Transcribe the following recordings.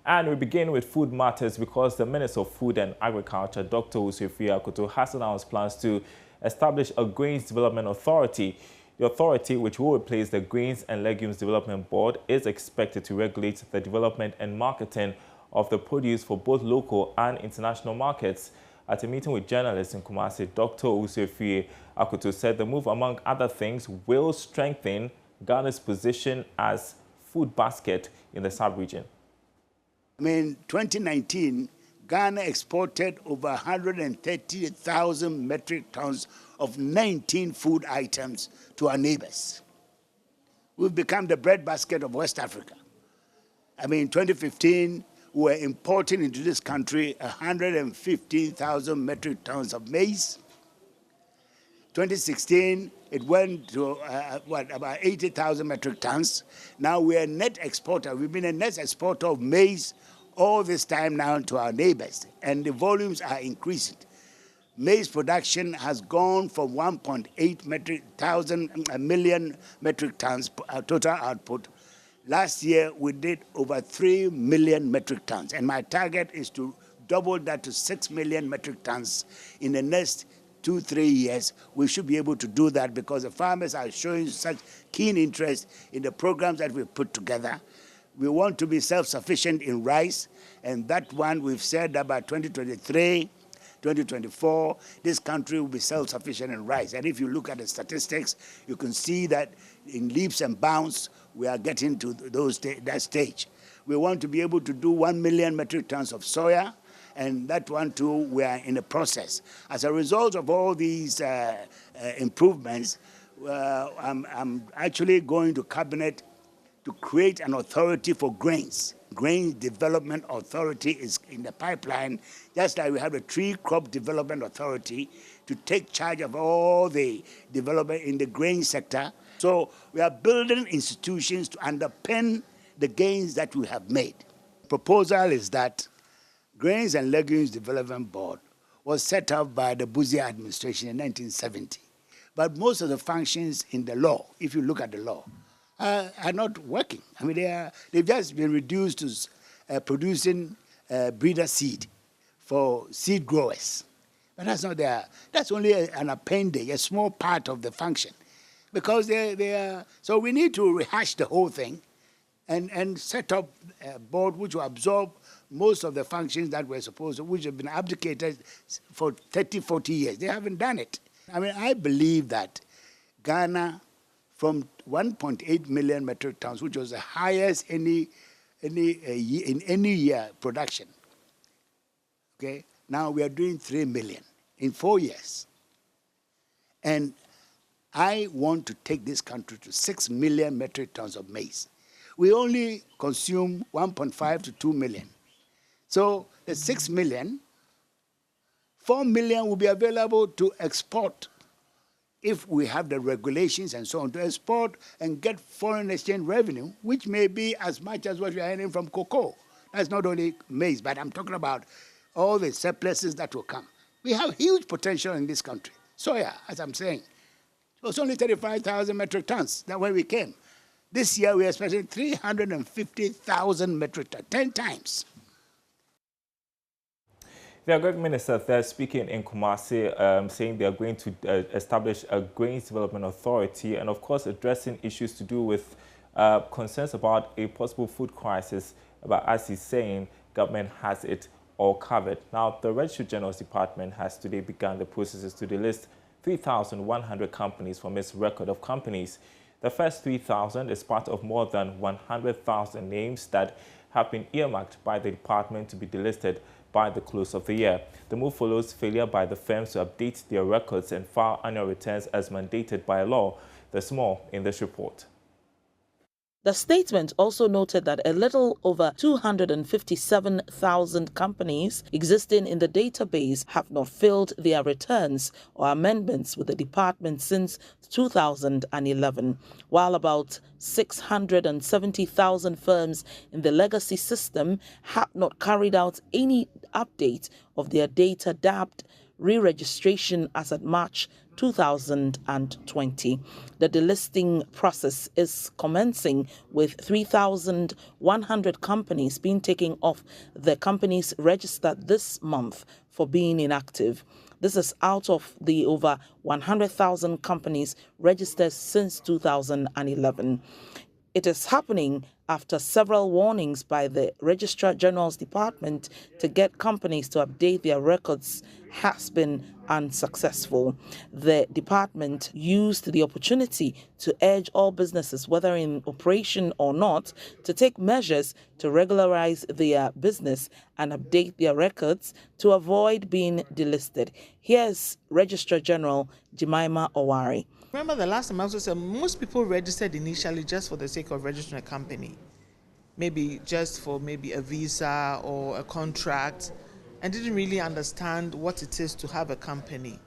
And we begin with food matters because the Minister of Food and Agriculture, Dr. Usefia Akoto, has announced plans to establish a Grains Development Authority. The authority, which will replace the Grains and Legumes Development Board, is expected to regulate the development and marketing of the produce for both local and international markets. At a meeting with journalists in Kumasi, Dr. Usefia Akoto said the move, among other things, will strengthen Ghana's position as food basket in the sub-region. In 2019, Ghana exported over 130,000 metric tons of 19 food items to our neighbors. We've become the breadbasket of West Africa. In 2015, we were importing into this country 115,000 metric tons of maize. 2016, it went to about 80,000 metric tons. Now we're a net exporter. We've been a net exporter of maize all this time now to our neighbors, and the volumes are increasing. Maize production has gone from 1.8 million metric tons total output. Last year, we did over 3 million metric tons, and my target is to double that to 6 million metric tons in the next 2-3 years. We should be able to do that because the farmers are showing such keen interest in the programs that we've put together. We want to be self-sufficient in rice, and that one we've said about 2023, 2024, this country will be self-sufficient in rice. And if you look at the statistics, you can see that in leaps and bounds, we are getting to that stage. We want to be able to do 1 million metric tons of soya, and that one too, we are in the process. As a result of all these improvements, I'm actually going to Cabinet to create an authority for grains. Grains Development Authority is in the pipeline, just like we have a Tree Crop Development Authority to take charge of all the development in the grain sector. So we are building institutions to underpin the gains that we have made. Proposal is that Grains and Legumes Development Board was set up by the Buzia administration in 1970. But most of the functions in the law, if you look at the law, are not working. They've just been reduced to producing breeder seed for seed growers. But that's not there. That's only an appendage, a small part of the function. Because they are, so we need to rehash the whole thing and set up a board which will absorb most of the functions that we're supposed to, which have been abdicated for 30, 40 years. They haven't done it. I believe that Ghana, from 1.8 million metric tons, which was the highest in any year production. Okay, now we are doing 3 million in 4 years. And I want to take this country to 6 million metric tons of maize. We only consume 1.5 to 2 million. So the 6 million, 4 million will be available to export if we have the regulations and so on, to export and get foreign exchange revenue, which may be as much as what we are earning from cocoa. That's not only maize, but I'm talking about all the surpluses that will come. We have huge potential in this country. Soya, as I'm saying, it was only 35,000 metric tons. That's when we came. This year, we are expecting 350,000 metric tons, 10 times. The Agriculture Minister there speaking in Kumasi, saying they are going to establish a Grains Development Authority and, of course, addressing issues to do with concerns about a possible food crisis. But as he's saying, government has it all covered. Now, the Registered General's Department has today begun the processes to delist 3,100 companies from its record of companies. The first 3,000 is part of more than 100,000 names that have been earmarked by the department to be delisted by the close of the year. The move follows failure by the firms to update their records and file annual returns as mandated by law. There's more in this report. The statement also noted that a little over 257,000 companies existing in the database have not filed their returns or amendments with the department since 2011, while about 670,000 firms in the legacy system have not carried out any update of their data dubbed re-registration as at March 2020. The delisting process is commencing with 3,100 companies being taken off the companies registered this month for being inactive. This is out of the over 100,000 companies registered since 2011. It is happening after several warnings by the Registrar General's Department to get companies to update their records has been unsuccessful. The department used the opportunity to urge all businesses, whether in operation or not, to take measures to regularize their business and update their records to avoid being delisted. Here's Registrar General Jemima Owari. Remember the last time I also said most people registered initially just for the sake of registering a company, maybe just for maybe a visa or a contract, and didn't really understand what it is to have a company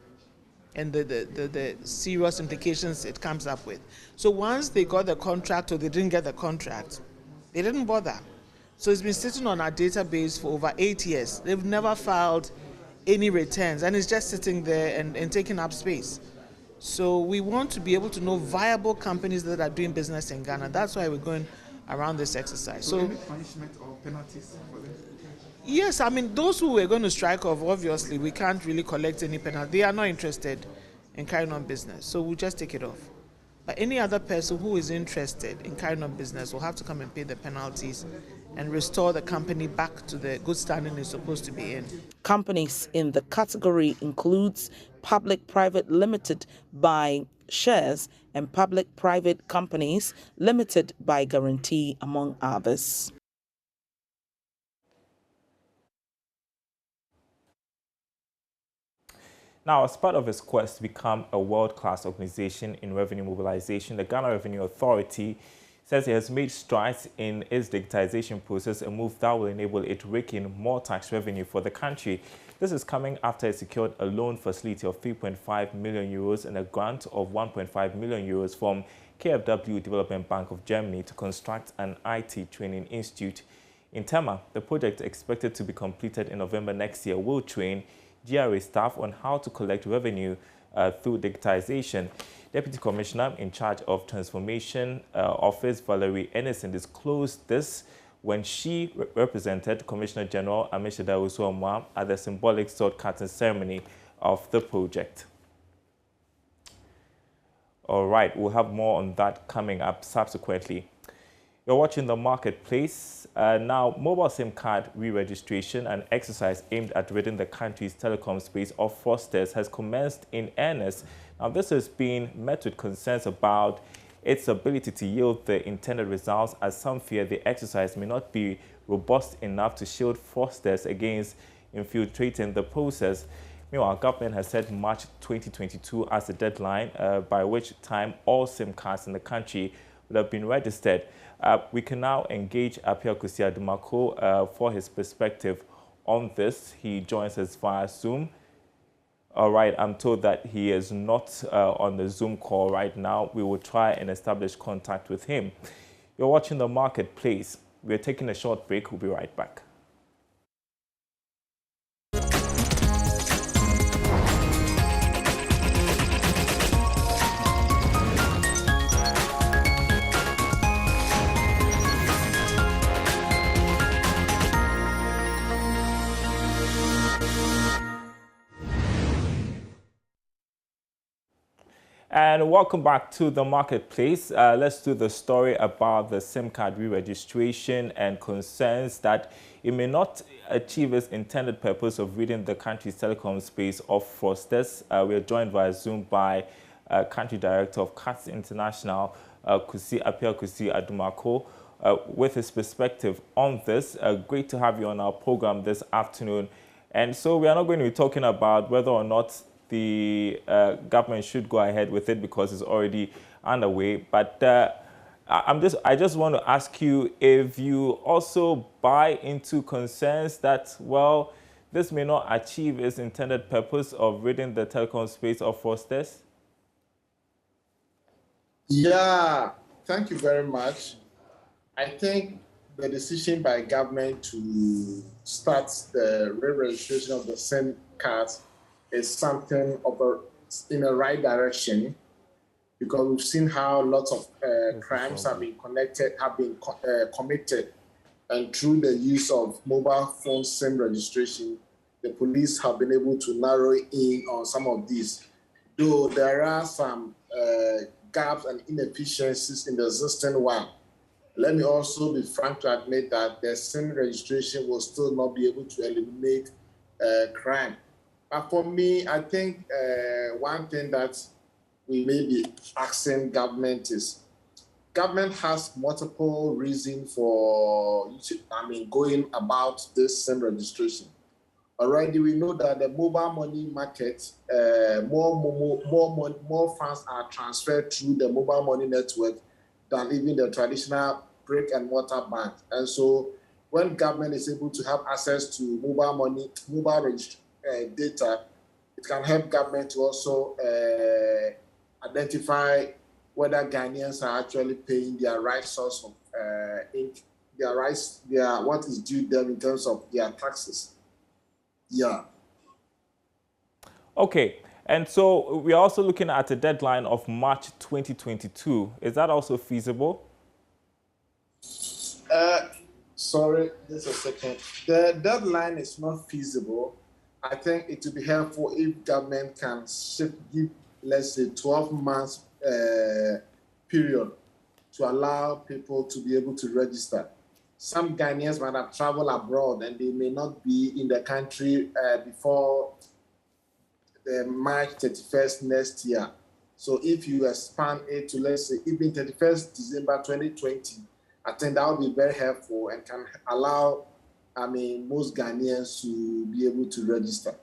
and the serious implications it comes up with. So once they got the contract or they didn't get the contract, they didn't bother. So it's been sitting on our database for over 8 years. They've never filed any returns, and it's just sitting there and taking up space. So we want to be able to know viable companies that are doing business in Ghana. That's why we're going around this exercise. So any punishment or penalties for them? Yes, I mean, those who we're going to strike off, obviously, we can't really collect any penalty. They are not interested in carrying on business, so we'll just take it off. But any other person who is interested in carrying on business will have to come and pay the penalties and restore the company back to the good standing it's supposed to be in. Companies in the category includes public-private limited by shares and public-private companies limited by guarantee, among others. Now, as part of its quest to become a world-class organization in revenue mobilization, the Ghana Revenue Authority says it has made strides in its digitization process, a move that will enable it to rake in more tax revenue for the country. This is coming after it secured a loan facility of 3.5 million euros and a grant of 1.5 million euros from KfW Development Bank of Germany to construct an IT training institute. In Tema, the project expected to be completed in November next year will train GRA staff on how to collect revenue through digitization. Deputy Commissioner in charge of Transformation Office, Valerie Ennison, disclosed this when she represented Commissioner General Amishada Usuamwa at the symbolic sword-cutting ceremony of the project. All right, we'll have more on that coming up subsequently. You're watching The Marketplace. Now, mobile SIM card re-registration, an exercise aimed at ridding the country's telecom space of fraudsters, has commenced in earnest. Now, this has been met with concerns about its ability to yield the intended results, as some fear the exercise may not be robust enough to shield fraudsters against infiltrating the process. Meanwhile, government has set March 2022 as the deadline by which time all SIM cards in the country would have been registered. We can now engage Apia Kusia Dumako for his perspective on this. He joins us via Zoom. All right, I'm told that he is not on the Zoom call right now. We will try and establish contact with him. You're watching The Marketplace. We're taking a short break. We'll be right back. And welcome back to The Marketplace. Let's do the story about the SIM card re-registration and concerns that it may not achieve its intended purpose of ridding the country's telecom space of fraudsters. We are joined via Zoom by Country Director of CATS International, Apia Kusi Adumako, with his perspective on this. Great to have you on our program this afternoon. And so we are not going to be talking about whether or not the government should go ahead with it because it's already underway. But I just want to ask you if you also buy into concerns that, well, this may not achieve its intended purpose of ridding the telecom space of fraudsters. Yeah, thank you very much. I think the decision by government to start the re-registration of the SIM cards is something in the right direction, because we've seen how lots of crimes have been committed, and through the use of mobile phone SIM registration, the police have been able to narrow in on some of these. Though there are some gaps and inefficiencies in the existing one, let me also be frank to admit that the SIM registration will still not be able to eliminate crime. But for me, I think one thing that we may be asking government is, government has multiple reasons for going about this SIM registration. Already, we know that the mobile money market, more funds are transferred through the mobile money network than even the traditional brick and mortar bank. And so, when government is able to have access to mobile data, it can help government to also identify whether Ghanaians are actually paying their right source of what is due them in terms of their taxes. Yeah. Okay, and so we're also looking at a deadline of March 2022. Is that also feasible? Sorry, just a second. The deadline is not feasible. I think it would be helpful if government can give, let's say, 12 months period to allow people to be able to register. Some Ghanaians might have traveled abroad and they may not be in the country before the March 31st next year. So if you expand it to, let's say, even 31st December 2020, I think that would be very helpful and can allow, most Ghanaians to be able to register.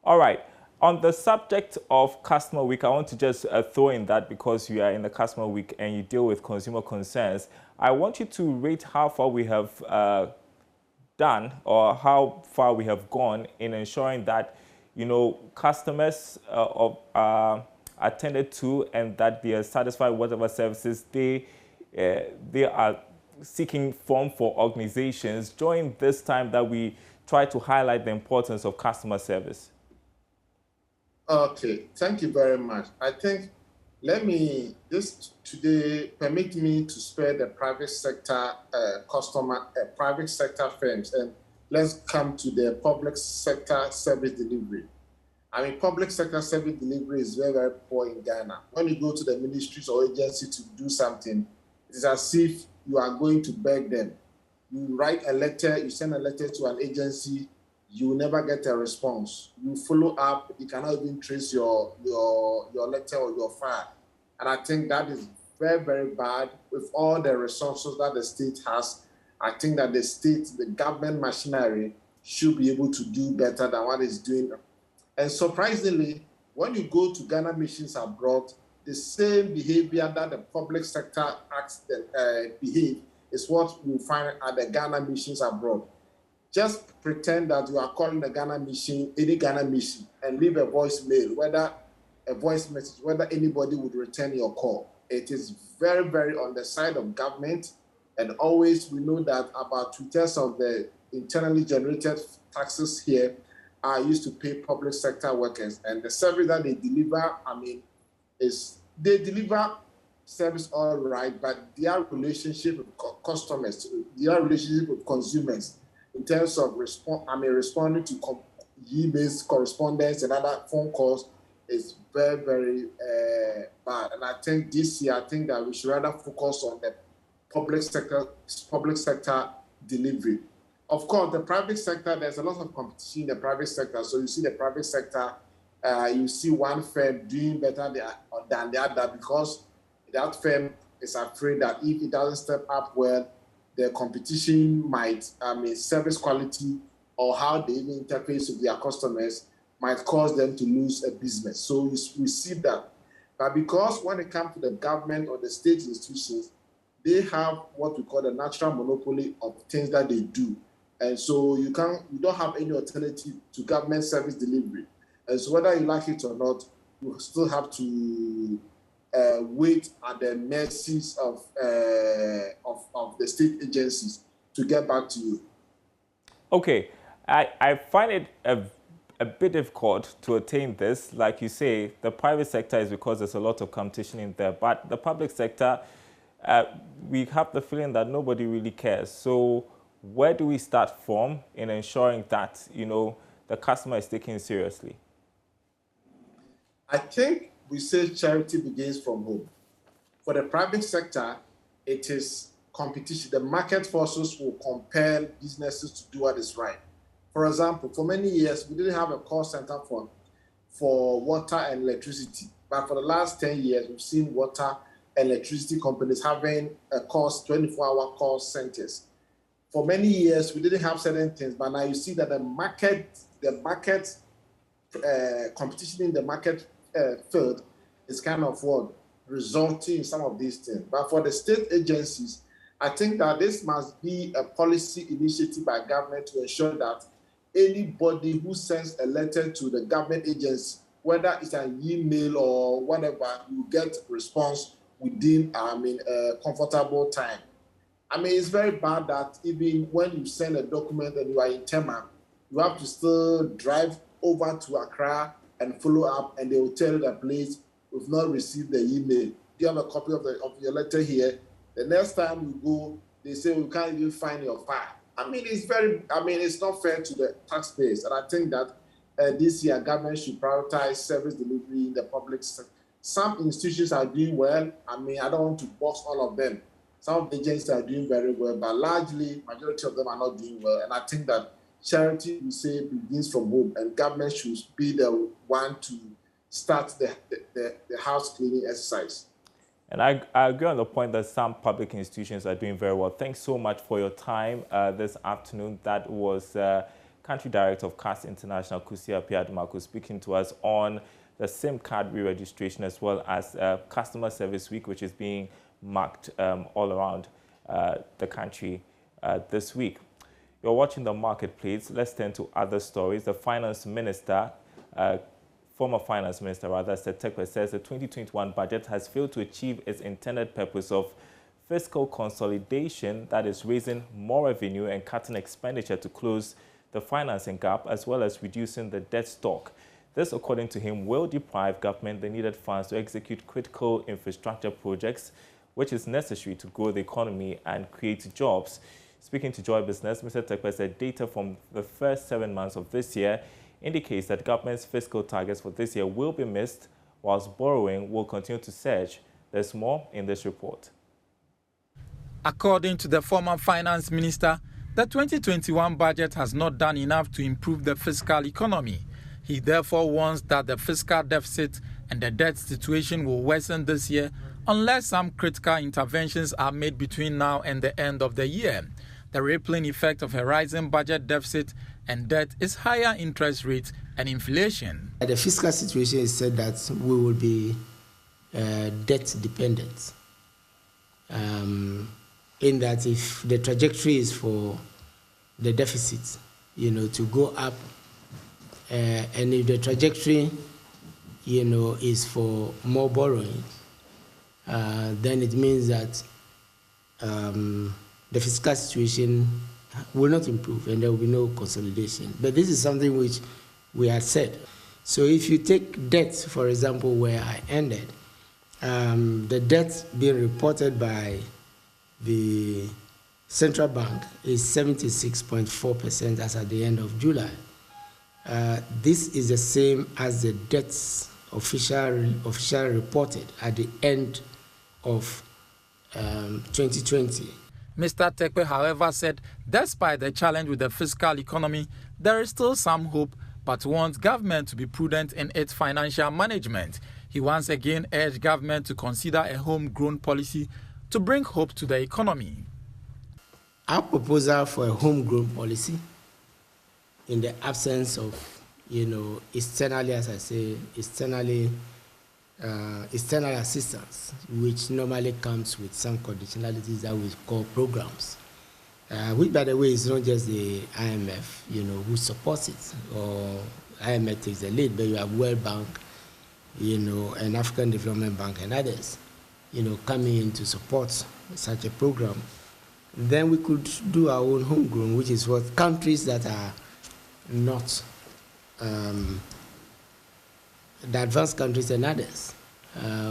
All right. On the subject of Customer Week, I want to just throw in that, because you are in the Customer Week and you deal with consumer concerns, I want you to rate how far we have done, or how far we have gone in ensuring that, customers are attended to and that they are satisfied with whatever services they are seeking from for organizations during this time that we try to highlight the importance of customer service. Okay, thank you very much. I think permit me to spare the private sector private sector firms, and let's come to the public sector service delivery. Public sector service delivery is very, very poor in Ghana. When you go to the ministries or agency to do something, it is as if you are going to beg them. You write a letter, you send a letter to an agency, you will never get a response. You follow up, you cannot even trace your letter or your file. And I think that is very, very bad. With all the resources that the state has, I think that the government machinery should be able to do better than what it's doing. And surprisingly, when you go to Ghana missions abroad, the same behavior that the public sector behave is what you find at the Ghana missions abroad. Just pretend that you are calling the Ghana mission, any Ghana mission, and leave a voicemail, whether anybody would return your call. It is very, very on the side of government. And always we know that about 2/3 of the internally generated taxes here are used to pay public sector workers. And the service that they deliver, they deliver service all right, but their relationship with customers, their relationship with consumers, in terms of responding to emails, correspondence, and other phone calls, is very, very bad. And I think this year, that we should rather focus on the public sector delivery. Of course, the private sector, there's a lot of competition in the private sector. So you see the private sector, you see one firm doing better than the other, because that firm is afraid that if it doesn't step up well, the competition might, service quality or how they even interface with their customers might cause them to lose a business. So we see that. But because when it comes to the government or the state institutions, they have what we call the natural monopoly of things that they do. And so you don't have any alternative to government service delivery. And so whether you like it or not, you still have to wait at the mercies of the state agencies to get back to you. Okay, I find it a bit difficult to attain this. Like you say, the private sector is because there's a lot of competition in there, but the public sector, we have the feeling that nobody really cares. So where do we start from in ensuring that, you know, the customer is taken seriously? I think we say charity begins from home. For the private sector, it is competition. The market forces will compel businesses to do what is right. For example, for many years, we didn't have a call center for water and electricity. But for the last 10 years, we've seen water and electricity companies having a 24-hour call centers. For many years, we didn't have certain things, but now you see that the market competition in the market field is kind of what resulting in some of these things. But for the state agencies, I think that this must be a policy initiative by government to ensure that anybody who sends a letter to the government agency, whether it's an email or whatever, you get response within a comfortable time. I mean, it's very bad that even when you send a document and you are in Tema, you have to still drive over to Accra and follow up, and they will tell you that, please, we've not received the email. Do you have a copy of your letter here? The next time you go, they say we can't even find your file. It's not fair to the taxpayers. And I think that this year, government should prioritize service delivery in the public sector. Some institutions are doing well. I don't want to box all of them. Some of the agencies are doing very well, but largely, majority of them are not doing well. And I think that charity, we say, begins from home, and government should be the one to start the house cleaning exercise. And I agree on the point that some public institutions are doing very well. Thanks so much for your time this afternoon. That was Country Director of CAS International, Kusia Piadumako, speaking to us on the SIM card re-registration as well as Customer Service Week, which is being marked all around the country this week. You're watching The Marketplace. Let's turn to other stories. The Finance Minister, former Finance Minister rather, Tekwe, says the 2021 budget has failed to achieve its intended purpose of fiscal consolidation, that is raising more revenue and cutting expenditure to close the financing gap, as well as reducing the debt stock. This, according to him, will deprive government the needed funds to execute critical infrastructure projects, which is necessary to grow the economy and create jobs. Speaking to Joy Business, Mr. Tekwe said data from the first 7 months of this year indicates that government's fiscal targets for this year will be missed, whilst borrowing will continue to surge. There's more in this report. According to the former finance minister, the 2021 budget has not done enough to improve the fiscal economy. He therefore warns that the fiscal deficit and the debt situation will worsen this year unless some critical interventions are made between now and the end of the year. The rippling effect of a rising budget deficit and debt is higher interest rates and inflation. The fiscal situation is said that we will be debt dependent. In that if the trajectory is for the deficit, to go up, and if the trajectory, is for more borrowing, then it means that the fiscal situation will not improve and there will be no consolidation. But this is something which we had said. So if you take debt, for example, where I ended, the debt being reported by the central bank is 76.4% as at the end of July. This is the same as the debts officially reported at the end of 2020. Mr. Tekwe, however, said despite the challenge with the fiscal economy, there is still some hope, but wants government to be prudent in its financial management. He once again urged government to consider a homegrown policy to bring hope to the economy. Our proposal for a homegrown policy, in the absence of, externally, as I say, external assistance, which normally comes with some conditionalities that we call programs, which, by the way, is not just the IMF, who supports it, or IMF takes the lead, but you have World Bank, and African Development Bank and others, coming in to support such a program. Then we could do our own homegrown, which is what countries that are not the advanced countries and others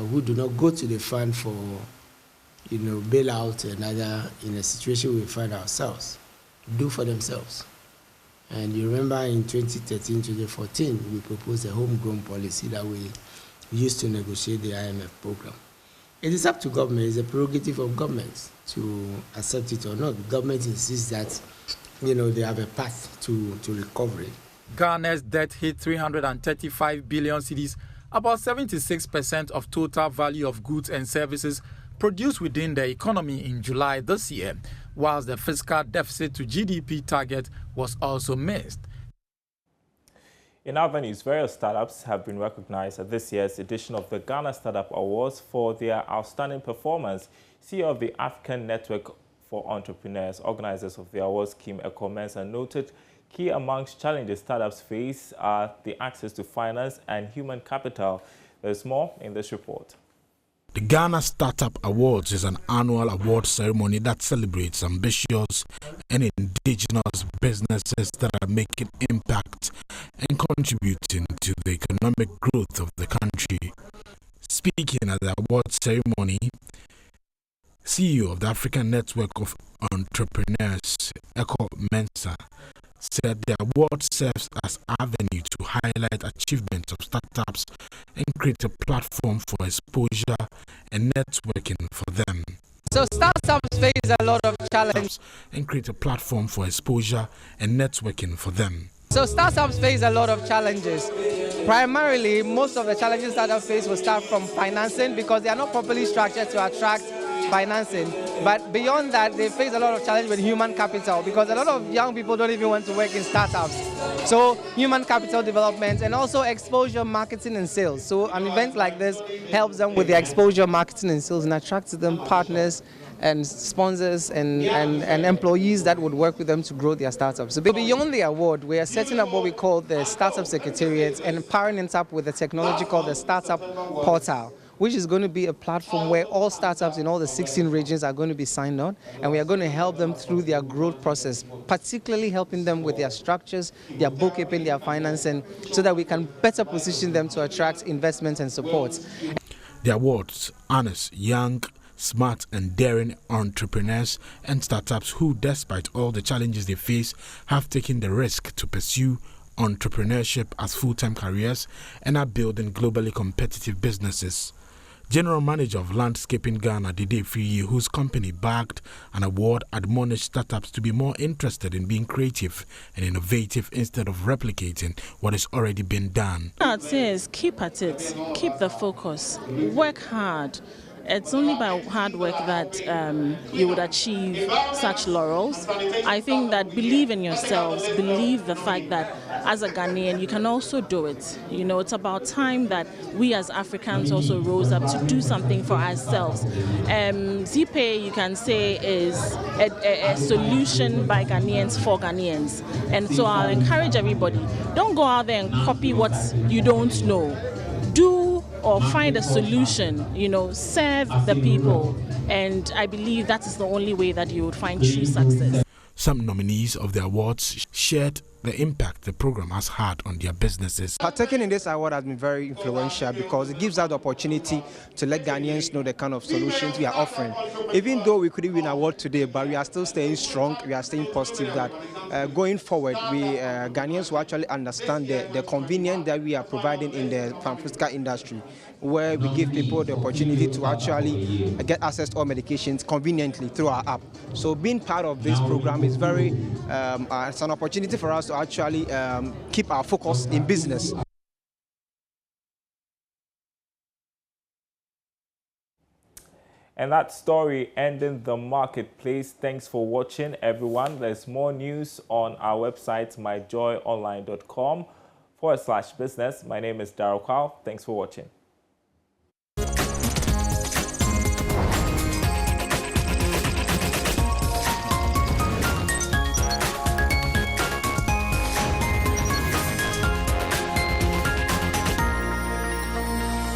who do not go to the fund for, bailout and other, in a situation we find ourselves, do for themselves. And you remember in 2013, 2014, we proposed a homegrown policy that we used to negotiate the IMF program. It is up to government, it's a prerogative of governments to accept it or not. The government insists that, they have a path to recovery. Ghana's debt hit 335 billion cedis, about 76% of total value of goods and services produced within the economy in July this year, whilst the fiscal deficit to GDP target was also missed. In other news, various startups have been recognized at this year's edition of the Ghana Startup Awards for their outstanding performance. CEO of the African Network for Entrepreneurs, organizers of the awards, Kim Eko-Mensah, noted key amongst challenges startups face are the access to finance and human capital. There's more in this report. The Ghana Startup Awards is an annual award ceremony that celebrates ambitious and indigenous businesses that are making impact and contributing to the economic growth of the country. Speaking at the award ceremony, CEO of the African Network of Entrepreneurs, Eko-Mensah, said the award serves as an avenue to highlight achievements of startups and create a platform for exposure and networking for them. So startups face a lot of challenges. And create a platform for exposure and networking for them. So startups face a lot of challenges. Primarily, most of the challenges startups face will start from financing because they are not properly structured to attract financing. But beyond that, they face a lot of challenge with human capital because a lot of young people don't even want to work in startups. So human capital development and also exposure, marketing and sales. So an event like this helps them with their exposure, marketing and sales and attracts to them partners and sponsors and employees that would work with them to grow their startups. So beyond the award, we are setting up what we call the Startup Secretariat and powering it up with a technology called the Startup Portal, which is going to be a platform where all startups in all the 16 regions are going to be signed on, and we are going to help them through their growth process, particularly helping them with their structures, their bookkeeping, their financing, so that we can better position them to attract investment and support. The awards honors young, smart and daring entrepreneurs and startups who, despite all the challenges they face, have taken the risk to pursue entrepreneurship as full-time careers and are building globally competitive businesses. General Manager of Landscaping Ghana, Dede Friyi, whose company bagged an award, admonished startups to be more interested in being creative and innovative instead of replicating what has already been done. I'd say is keep at it, keep the focus, work hard. It's only by hard work that you would achieve such laurels. I think that believe in yourselves, believe the fact that as a Ghanaian, you can also do it. It's about time that we as Africans also rose up to do something for ourselves. ZPay, you can say, is a solution by Ghanaians for Ghanaians. And so I'll encourage everybody, don't go out there and copy what you don't know. Do or find a solution, serve the people. And I believe that is the only way that you would find true success. Some nominees of the awards shared the impact the program has had on their businesses. Partaking in this award has been very influential because it gives us the opportunity to let Ghanaians know the kind of solutions we are offering. Even though we couldn't win an award today, but we are still staying strong, we are staying positive that going forward, Ghanaians will actually understand the convenience that we are providing in the pharmaceutical industry, where we give people the opportunity to actually get access to all medications conveniently through our app. So being part of this program is very, it's an opportunity for us to actually keep our focus in business. And that story ending the marketplace. Thanks for watching, everyone. There's more news on our website, myjoyonline.com/business. My name is Darryl Kwao. Thanks for watching.